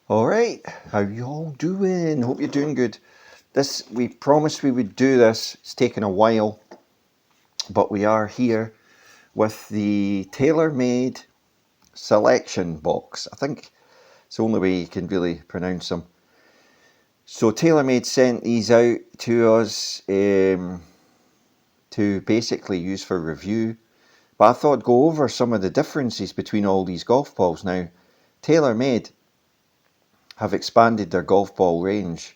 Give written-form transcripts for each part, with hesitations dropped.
All right, how you all doing? Hope you're doing good. We promised we would do this. It's taken a while, but we are here with the TaylorMade selection box. I think it's the only way you can really pronounce them. So TaylorMade sent these out to us to basically use for review. But I thought I'd go over some of the differences between all these golf balls. Now, TaylorMade have expanded their golf ball range.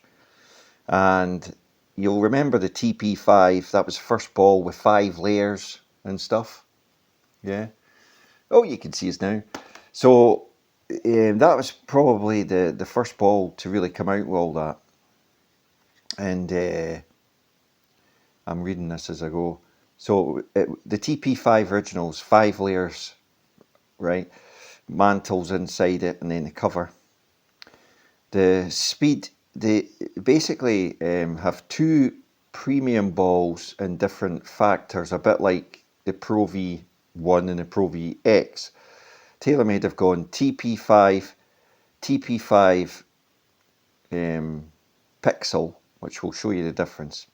And you'll remember the TP5, that was first ball with 5 layers and stuff. Yeah. Oh, you can see us now. So that was probably the first ball to really come out with all that. And I'm reading this as I go. So the TP5 originals, 5 layers, right? Mantles inside it and then the cover. The speed, they basically have two premium balls in different factors, a bit like the Pro V1 and the Pro VX. TaylorMade have gone TP5, TP5 Pixel, which will show you the difference.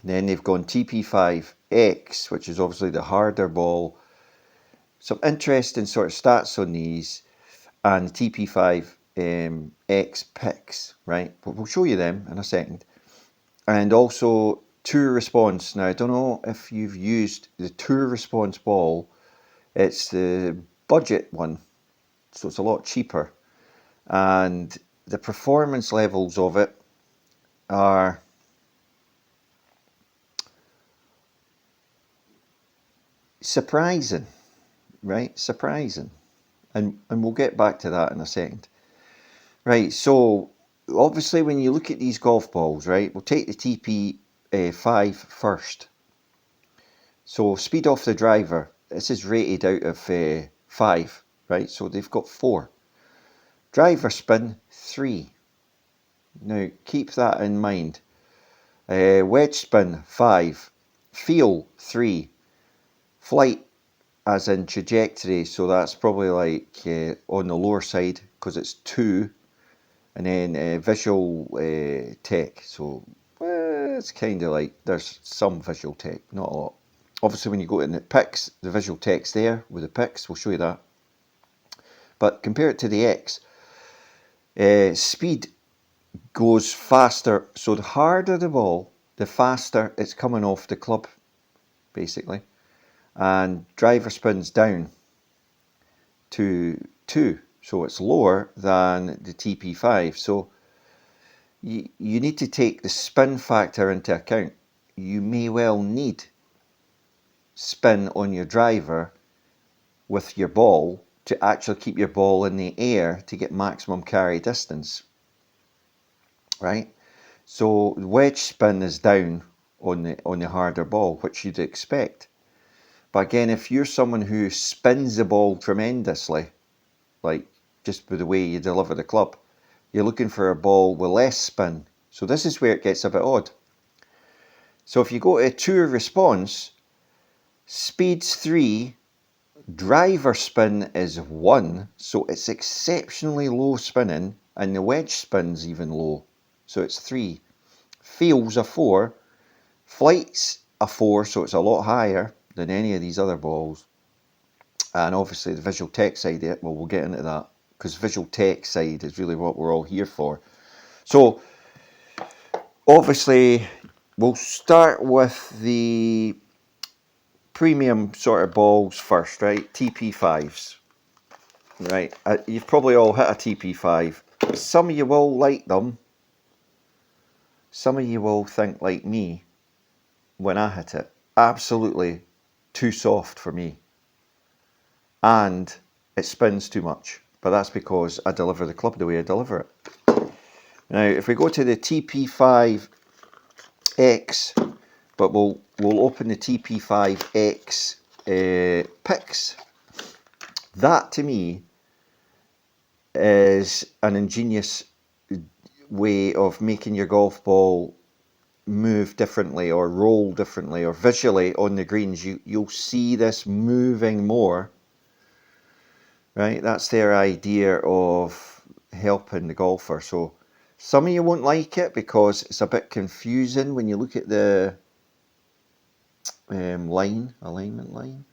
And then they've gone TP5X, which is obviously the harder ball. Some interesting sort of stats on these, and TP5 X picks, right? But we'll show you them in a second. And also tour response. Now, I don't know if you've used the tour response ball. It's the budget one, so it's a lot cheaper. And the performance levels of it are surprising, right? Surprising. And we'll get back to that in a second. Right, so obviously when you look at these golf balls, right, we'll take the TP5 first. So speed off the driver, this is rated out of 5, right, so they've got 4. Driver spin, 3. Now keep that in mind. Wedge spin, 5. Feel, 3. Flight, as in trajectory, so that's probably like on the lower side because it's 2. And then visual tech, so it's kind of like there's some visual tech, not a lot. Obviously when you go in the pics, the visual tech's there with the pics, we'll show you that. But compare it to the X, speed goes faster, so the harder the ball, the faster it's coming off the club, basically. And driver spins down to 2, so it's lower than the TP5. So you need to take the spin factor into account. You may well need spin on your driver with your ball to actually keep your ball in the air to get maximum carry distance, right? So wedge spin is down on the harder ball, which you'd expect. But again, if you're someone who spins the ball tremendously, like just with the way you deliver the club, you're looking for a ball with less spin. So this is where it gets a bit odd. So if you go to tour response, speed's 3, driver spin is 1, so it's exceptionally low spinning, and the wedge spin's even low, so it's 3. Feels a 4, flight's a 4, so it's a lot higher than any of these other balls. And obviously the visual tech side of it, well, we'll get into that, because visual tech side is really what we're all here for. So obviously we'll start with the premium sort of balls first, right? TP5s, right? You've probably all hit a TP5. Some of you will like them. Some of you will think like me when I hit it. Absolutely too soft for me. And it spins too much. But that's because I deliver the club the way I deliver it. Now, if we go to the TP5X, but we'll open the TP5X pics. That to me is an ingenious way of making your golf ball move differently or roll differently, or visually on the greens you'll see this moving more, right? That's their idea of helping the golfer. So some of you won't like it because it's a bit confusing when you look at the alignment line.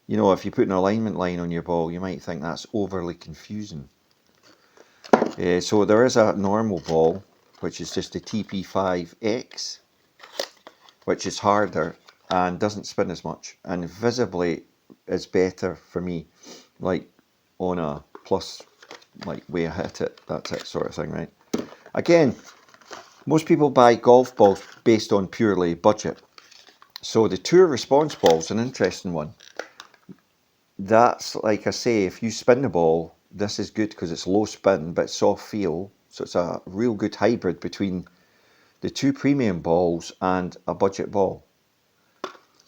You know, if you put an alignment line on your ball, you might think that's overly confusing. So there is a normal ball, which is just a TP5X, which is harder and doesn't spin as much, and visibly is better for me, like on a plus, like where I hit it, that's it sort of thing, right? Again, most people buy golf balls based on purely budget. So the tour response ball is an interesting one. That's, like I say, if you spin the ball, this is good because it's low spin but soft feel. So it's a real good hybrid between the two premium balls and a budget ball.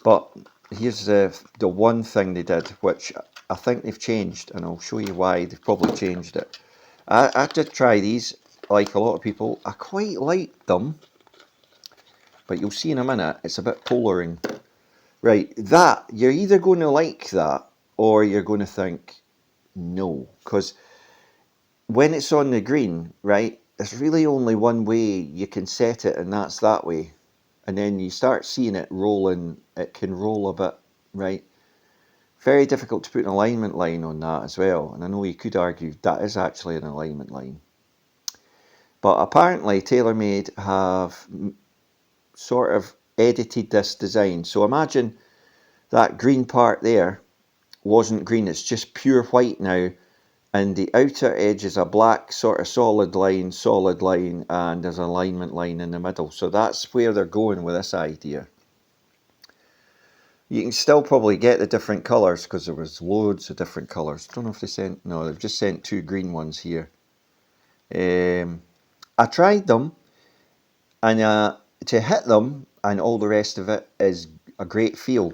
But here's the one thing they did, which I think they've changed, and I'll show you why they've probably changed it. I did try these, like a lot of people. I quite liked them, but you'll see in a minute, it's a bit polaring. Right, that, you're either going to like that, or you're going to think, no. Because when it's on the green, right, there's really only one way you can set it, and that's that way. And then you start seeing it rolling, it can roll a bit, right? Very difficult to put an alignment line on that as well. And I know you could argue that is actually an alignment line. But apparently TaylorMade have sort of edited this design. So imagine that green part there wasn't green, it's just pure white now, and the outer edge is a black sort of solid line, and there's an alignment line in the middle. So that's where they're going with this idea. You can still probably get the different colours because there was loads of different colours. Don't know if they sent, no, they've just sent 2 green ones here. I tried them, and to hit them and all the rest of it is a great feel,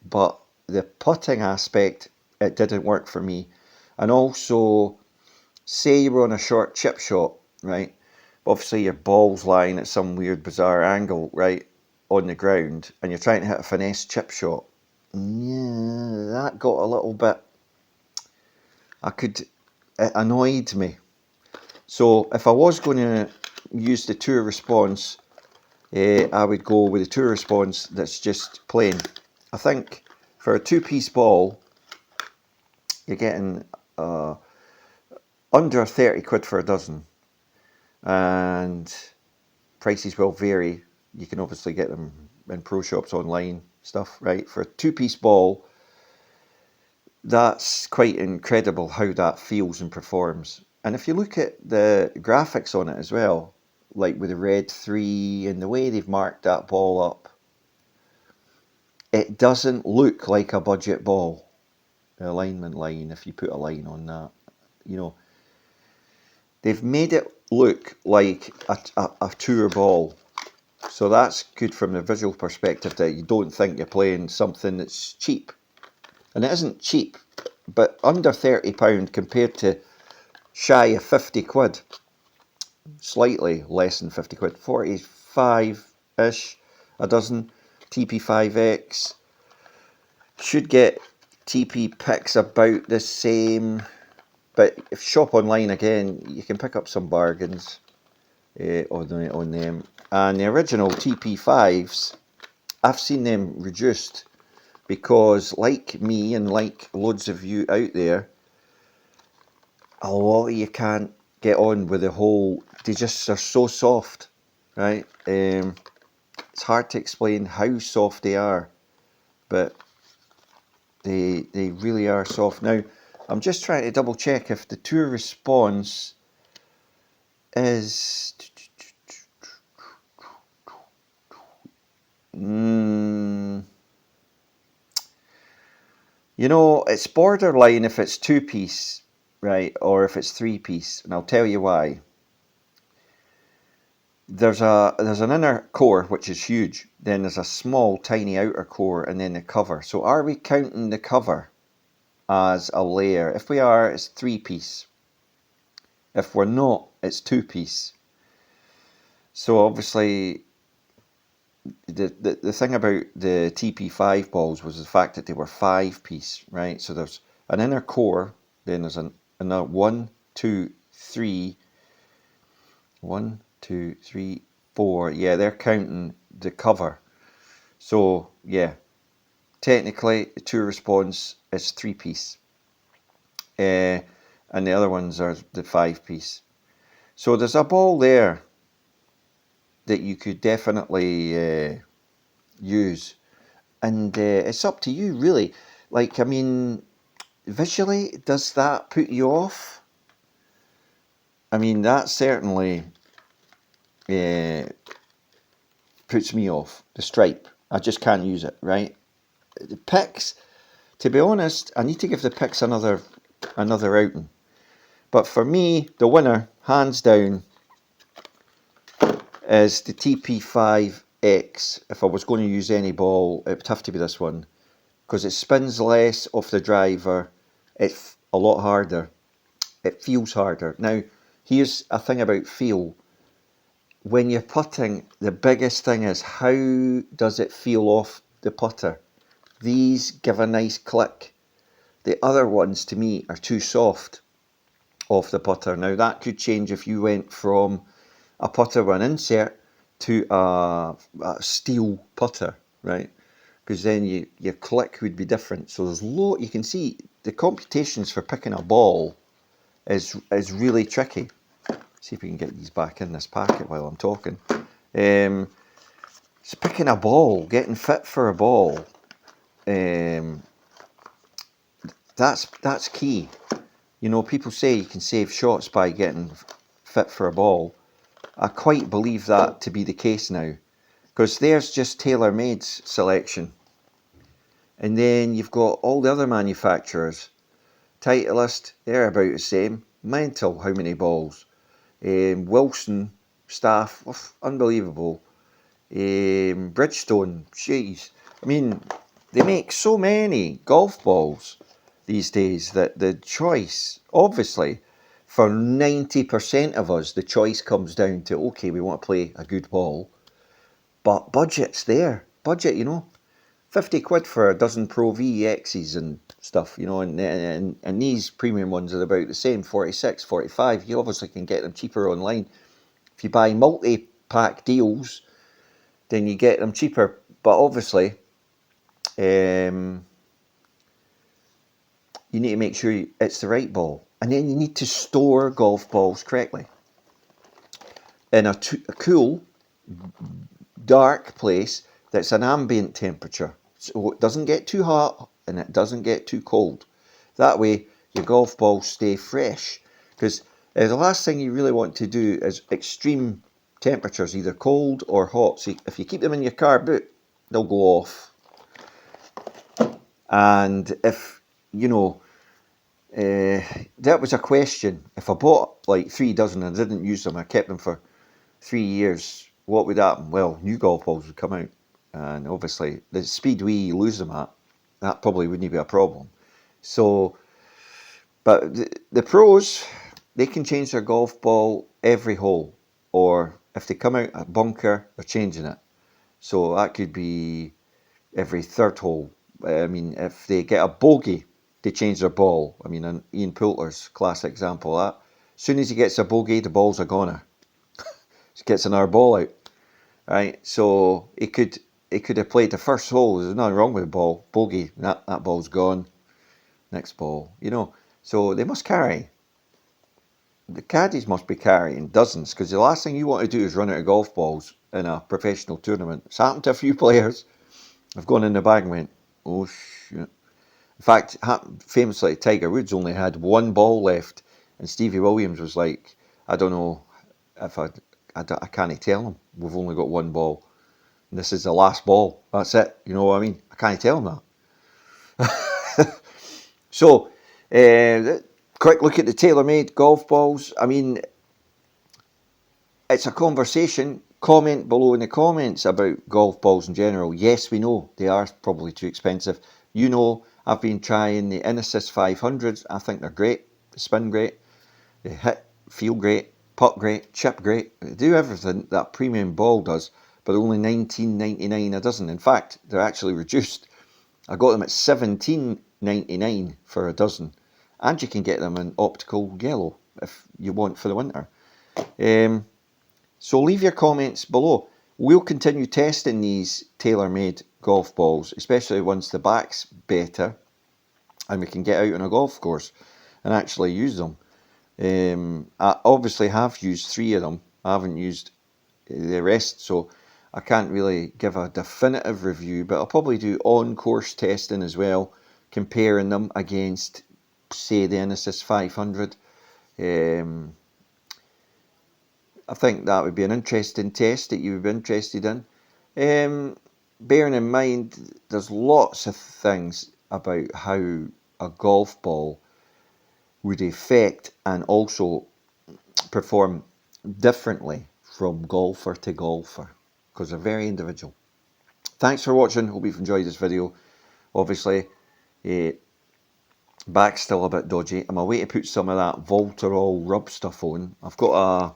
but the putting aspect, it didn't work for me. And also, say you were on a short chip shot, right? Obviously your ball's lying at some weird bizarre angle, right, on the ground, and you're trying to hit a finesse chip shot. Yeah, that got a little bit, it annoyed me. So if I was going to use the tour response, I would go with the tour response that's just plain. I think for a 2-piece ball, you're getting under 30 quid for a dozen, and prices will vary. You can obviously get them in pro shops, online stuff, right? For a 2-piece ball, that's quite incredible how that feels and performs. And if you look at the graphics on it as well, like with the red 3 and the way they've marked that ball up, it doesn't look like a budget ball. The alignment line, if you put a line on that, you know, they've made it look like a tour ball. So that's good from the visual perspective, that you don't think you're playing something that's cheap. And it isn't cheap, but under £30 compared to shy of 50 quid. Slightly less than 50 quid. 45-ish a dozen. TP5X. Should get TP picks about the same. But if you shop online again, you can pick up some bargains on them. And the original TP5s, I've seen them reduced because, like me and like loads of you out there, a lot of you can't get on with the whole, they just are so soft, right? It's hard to explain how soft they are, but they really are soft. Now, I'm just trying to double check if the tour response is... You know, it's borderline if it's 2-piece, right, or if it's 3-piece, and I'll tell you why. There's an inner core which is huge, then there's a small tiny outer core, and then the cover. So are we counting the cover as a layer? If we are, it's 3-piece. If we're not, it's 2-piece. So obviously the thing about the TP5 balls was the fact that they were 5-piece, right? So there's an inner core, then there's another 1, 2, 3. 1, 2, 3, 4. Yeah, they're counting the cover. So, yeah, technically, the tour response is 3-piece. And the other ones are the 5-piece. So there's a ball there that you could definitely use. And it's up to you, really. Like, I mean, visually, does that put you off? I mean, that certainly puts me off. The stripe. I just can't use it, right? The picks, to be honest, I need to give the picks another outing. But for me, the winner, hands down, is the TP5X. If I was going to use any ball, it would have to be this one. Because it spins less off the driver. It's a lot harder. It feels harder. Now, here's a thing about feel. When you're putting, the biggest thing is how does it feel off the putter? These give a nice click. The other ones, to me, are too soft off the putter. Now, that could change if you went from a putter with an insert to a steel putter, right? Because then your click would be different. So there's you can see the computations for picking a ball is really tricky. See if we can get these back in this packet while I'm talking. So picking a ball, getting fit for a ball, that's key. You know, people say you can save shots by getting fit for a ball. I quite believe that to be the case now, because there's just TaylorMade's selection, and then you've got all the other manufacturers. Titleist, they're about the same. Mental, how many balls? Wilson, Staff, unbelievable. Bridgestone, jeez. I mean, they make so many golf balls these days that the choice, obviously, for 90% of us, the choice comes down to, okay, we want to play a good ball, but budget's there. Budget, you know. 50 quid for a dozen Pro VXs and stuff, you know, and these premium ones are about the same, 46, 45. You obviously can get them cheaper online. If you buy multi-pack deals, then you get them cheaper. But obviously, you need to make sure it's the right ball. And then you need to store golf balls correctly. In a cool, dark place that's an ambient temperature. So it doesn't get too hot and it doesn't get too cold. That way, your golf balls stay fresh. Because the last thing you really want to do is extreme temperatures, either cold or hot. So if you keep them in your car boot, they'll go off. And if, you know, that was a question. If I bought like 3 dozen and I didn't use them, I kept them for 3 years, what would happen? Well, new golf balls would come out. And obviously, the speed we lose them at, that probably wouldn't be a problem. So, but the pros, they can change their golf ball every hole. Or if they come out a bunker, they're changing it. So that could be every third hole. I mean, if they get a bogey, they change their ball. I mean, Ian Poulter's classic example of that. As soon as he gets a bogey, the ball's a goner. He gets another ball out. Right? So he could have played the first hole. There's nothing wrong with the ball. Bogey, that ball's gone. Next ball, you know. So they must carry. The caddies must be carrying dozens, because the last thing you want to do is run out of golf balls in a professional tournament. It's happened to a few players. I've gone in the bag and went, oh shit. In fact, famously, Tiger Woods only had one ball left, and Stevie Williams was like, I don't know if I can't tell him. We've only got one ball. And this is the last ball. That's it. You know what I mean? I can't tell him that. So, quick look at the TaylorMade golf balls. I mean, it's a conversation. Comment below in the comments about golf balls in general. Yes, we know they are probably too expensive. You know, I've been trying the Inesis 500s. I think they're great. They spin great. They hit, feel great, putt great, chip great. They do everything that a premium ball does, but only $19.99 a dozen. In fact, they're actually reduced. I got them at $17.99 for a dozen. And you can get them in optical yellow. if you want for the winter. So leave your comments below. We'll continue testing these TaylorMade golf balls, especially once the back's better and we can get out on a golf course and actually use them. I obviously have used 3 of them. I haven't used the rest, so I can't really give a definitive review, but I'll probably do on-course testing as well, comparing them against, say, the Genesis 500. I think that would be an interesting test that you would be interested in. Bearing in mind, there's lots of things about how a golf ball would affect and also perform differently from golfer to golfer, because they're very individual. Thanks for watching. Hope you've enjoyed this video. Obviously, back's still a bit dodgy. I'm away to put some of that Voltarol rub stuff on. I've got a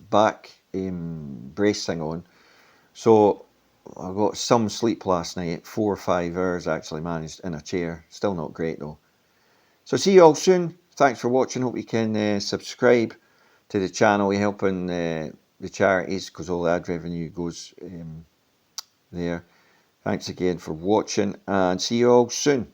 back brace thing on, so I got some sleep last night. 4 or 5 hours actually managed in a chair. Still not great though. So see you all soon. Thanks for watching. Hope you can subscribe to the channel. You're helping the charities, because all the ad revenue goes there. Thanks again for watching, and see you all soon.